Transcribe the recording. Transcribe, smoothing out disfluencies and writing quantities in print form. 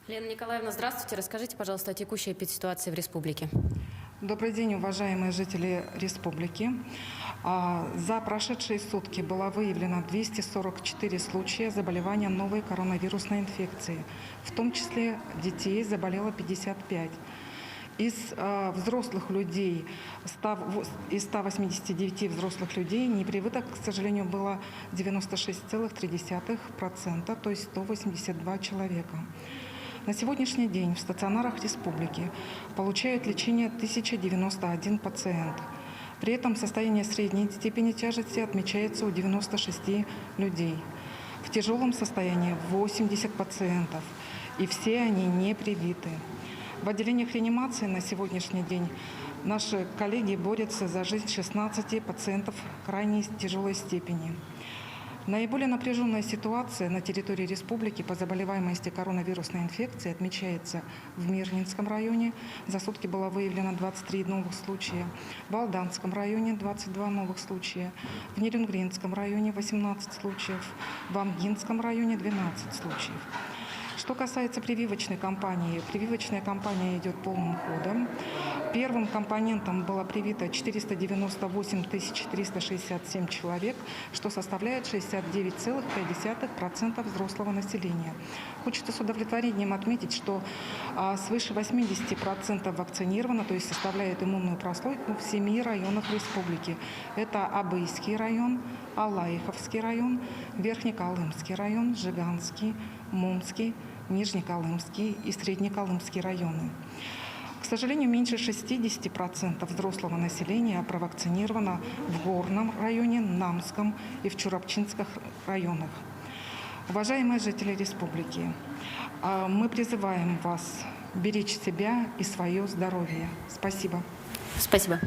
Лена Николаевна, здравствуйте. Расскажите, пожалуйста, о текущей эпидситуации в республике. Добрый день, уважаемые жители республики. За прошедшие сутки было выявлено 244 случая заболевания новой коронавирусной инфекцией. В том числе детей заболело 55. Из взрослых людей, из 189 взрослых людей непривитых, к сожалению, было 96,3%, то есть 182 человека. На сегодняшний день в стационарах республики получают лечение 1091 пациент. При этом состояние средней степени тяжести отмечается у 96 людей. В тяжелом состоянии 80 пациентов, и все они не привиты. В отделениях реанимации на сегодняшний день наши коллеги борются за жизнь 16 пациентов крайней тяжелой степени. Наиболее напряженная ситуация на территории республики по заболеваемости коронавирусной инфекцией отмечается в Мирнинском районе. За сутки было выявлено 23 новых случая. В Алданском районе 22 новых случая. В Нерюнгринском районе 18 случаев. В Амгинском районе 12 случаев. Что касается прививочной кампании, прививочная кампания идет полным ходом. Первым компонентом было привито 498 367 человек, что составляет 69,5% взрослого населения. Хочется с удовлетворением отметить, что свыше 80% вакцинировано, то есть составляет иммунную прослойку в 7 районах республики. Это Абыйский район, Алаиховский район, Верхнеколымский район, Жиганский, Мумский, Нижнеколымский и Среднеколымский районы. К сожалению, меньше 60% взрослого населения провакцинировано в Горном районе, Намском и в Чурапчинских районах. Уважаемые жители республики, мы призываем вас беречь себя и свое здоровье. Спасибо. Спасибо.